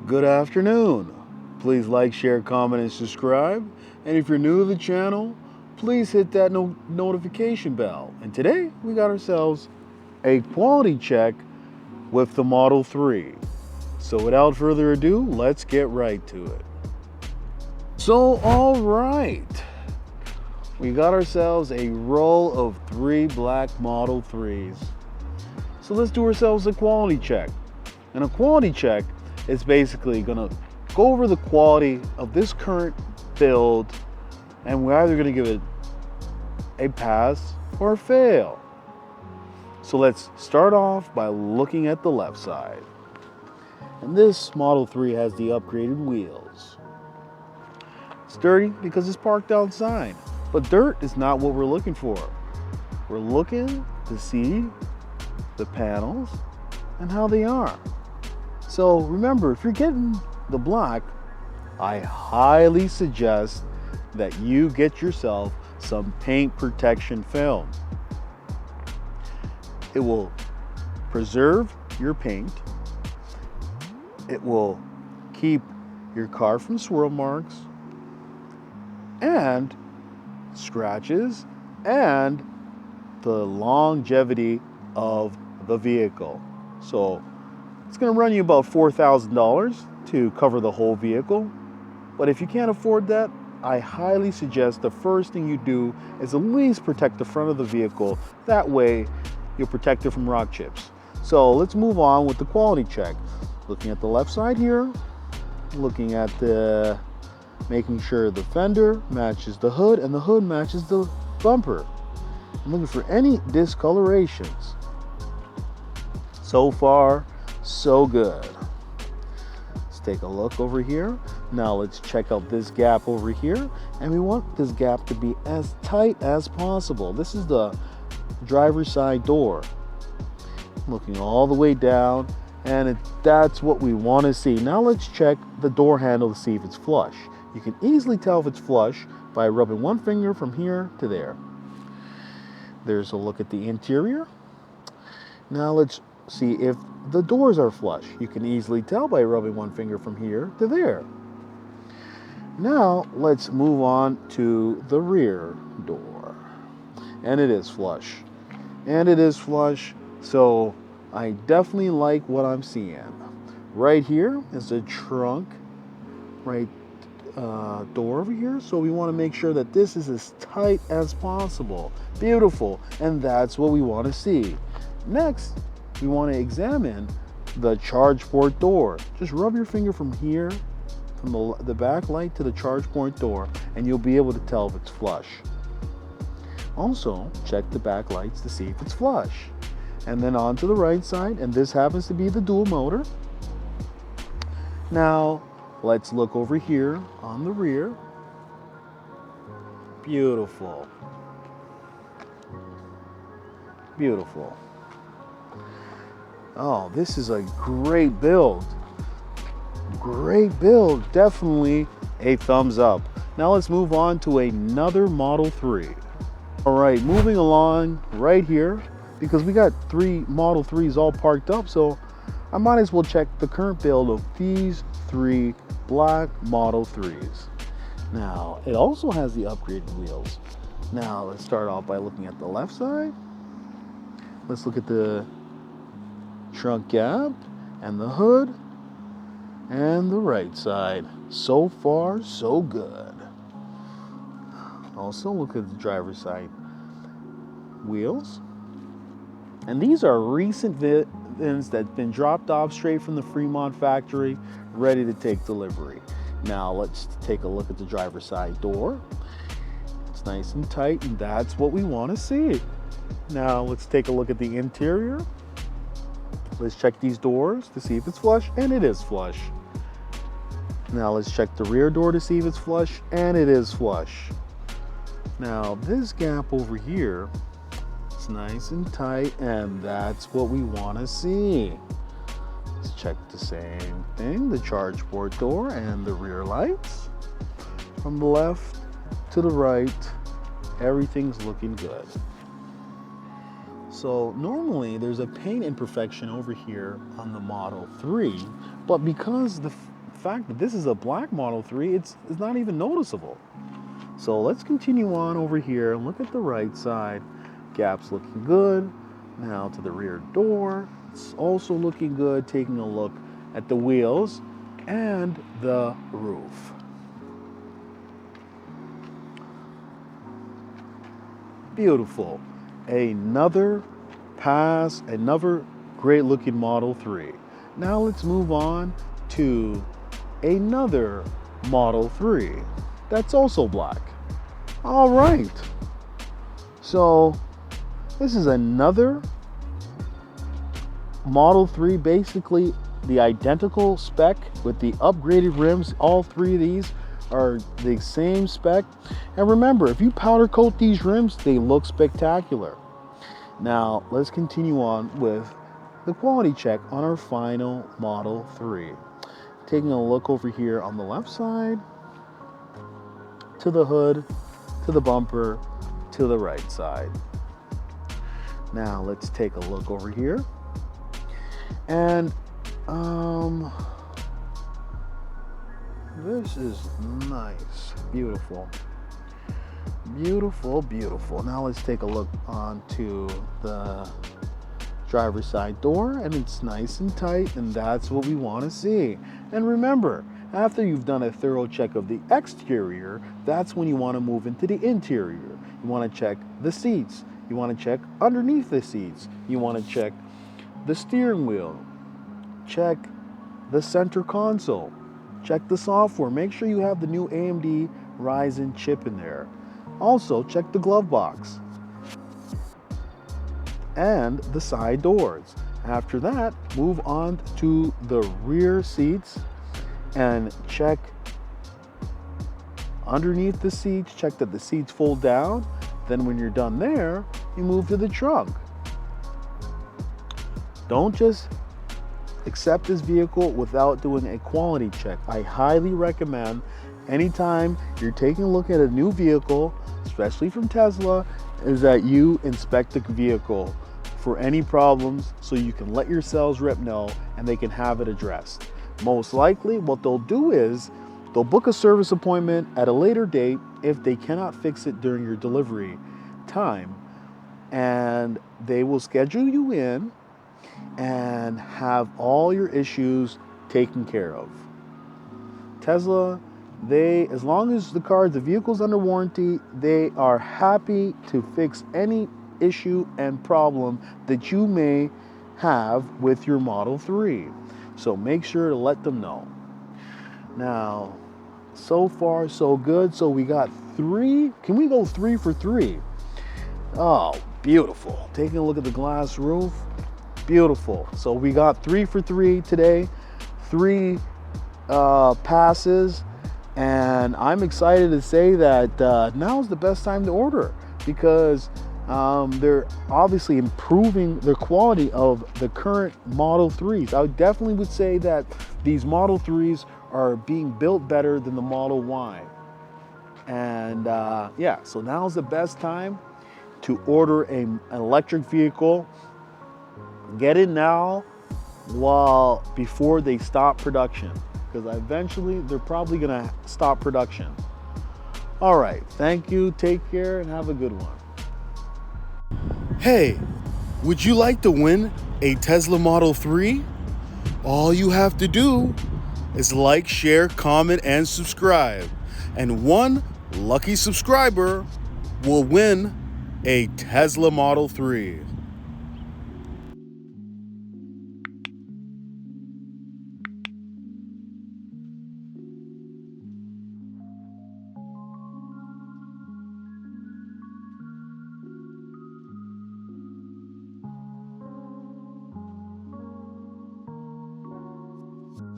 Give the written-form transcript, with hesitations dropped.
Good afternoon. Please like, share, comment, and subscribe. And if you're new to the channel, please hit that notification bell. And today we got ourselves a quality check with the Model 3. So without further ado, let's get right to it. So all right, we got ourselves a roll of 3 black Model 3s. So let's do ourselves a quality check. And a quality check is basically gonna go over the quality of this current build, and we're either gonna give it a pass or a fail. So let's start off by looking at the left side. And this Model 3 has the upgraded wheels. It's dirty because it's parked outside, but dirt is not what we're looking for. We're looking to see the panels and how they are. So remember, if you're getting the black, I highly suggest that you get yourself some paint protection film. It will preserve your paint. It will keep your car from swirl marks and scratches and the longevity of the vehicle. So it's going to run you about $4,000 to cover the whole vehicle. But if you can't afford that, I highly suggest the first thing you do is at least protect the front of the vehicle. That way you'll protect it from rock chips. So let's move on with the quality check. Looking at the left side here, looking at making sure the fender matches the hood and the hood matches the bumper. I'm looking for any discolorations. So far, so good. Let's take a look over here. Now let's check out this gap over here, and we want this gap to be as tight as possible. This is the driver's side door. Looking all the way down, and that's what we want to see. Now let's check the door handle to see if it's flush. You can easily tell if it's flush by rubbing one finger from here to there. There's a look at the interior. Now let's see if the doors are flush. You can easily tell by rubbing one finger from here to there. Now let's move on to the rear door. And it is flush. And it is flush. So I definitely like what I'm seeing. Right here is the trunk, door over here. So we want to make sure that this is as tight as possible. Beautiful. And that's what we want to see. Next, we want to examine the charge port door. Just rub your finger from here, from the back light to the charge port door, and you'll be able to tell if it's flush. Also, check the back lights to see if it's flush. And then on to the right side, and this happens to be the dual motor. Now, let's look over here on the rear. Beautiful. Beautiful. Oh, this is a great build. Great build. Definitely a thumbs up. Now let's move on to another Model 3. All right, moving along right here, because we got 3 Model 3s all parked up, so I might as well check the current build of these 3 black Model 3s. Now, it also has the upgraded wheels. Now, let's start off by looking at the left side. Let's look at the trunk gap and the hood and the right side. So far, so good. Also look at the driver's side wheels, and these are recent VINs that have been dropped off straight from the Fremont factory, ready to take delivery. Now let's take a look at the driver's side door. It's nice and tight, and that's what we want to see. Now let's take a look at the interior. Let's check these doors to see if it's flush, and it is flush. Now let's check the rear door to see if it's flush, and it is flush. Now this gap over here is nice and tight, and that's what we want to see. Let's check the same thing, the charge port door and the rear lights. From the left to the right, everything's looking good. So normally there's a paint imperfection over here on the Model 3, but because fact that this is a black Model 3, it's not even noticeable. So let's continue on over here and look at the right side. Gap's looking good. Now to the rear door. It's also looking good. Taking a look at the wheels and the roof. Beautiful. Another pass, another great looking Model 3. Now let's move on to another Model 3 that's also black. All right. So this is another Model 3, basically the identical spec with the upgraded rims. All three of these are the same spec. And remember, if you powder coat these rims, they look spectacular. Now let's continue on with the quality check on our final Model 3. Taking a look over here on the left side, to the hood, to the bumper, to the right side. Now let's take a look over here. And this is nice. Beautiful. Beautiful, beautiful. Now let's take a look onto the driver's side door, and it's nice and tight, and that's what we want to see. And remember, after you've done a thorough check of the exterior, that's when you want to move into the interior. You want to check the seats. You want to check underneath the seats. You want to check the steering wheel. Check the center console. Check the software. Make sure you have the new AMD Ryzen chip in there. Also, check the glove box and the side doors. After that, move on to the rear seats and check underneath the seats. Check that the seats fold down. Then when you're done there, you move to the trunk. Don't just accept this vehicle without doing a quality check. I highly recommend, anytime you're taking a look at a new vehicle, especially from Tesla, is that you inspect the vehicle for any problems so you can let your sales rep know and they can have it addressed. Most likely what they'll do is they'll book a service appointment at a later date if they cannot fix it during your delivery time, and they will schedule you in and have all your issues taken care of. Tesla, as long as the vehicle's under warranty, they are happy to fix any issue and problem that you may have with your Model 3. So make sure to let them know. Now, so far so good. So we got 3. Can we go 3 for 3? Oh, beautiful. Taking a look at the glass roof. Beautiful. So we got 3 for 3 today. 3 passes. And I'm excited to say that now is the best time to order, because they're obviously improving the quality of the current Model 3s. I definitely would say that these Model 3s are being built better than the Model Y. And yeah, so now's the best time to order an electric vehicle. Get it now before they stop production, because eventually they're probably going to stop production. All right, thank you, take care, and have a good one. Hey, would you like to win a Tesla Model 3? All you have to do is like, share, comment, and subscribe. And one lucky subscriber will win a Tesla Model 3.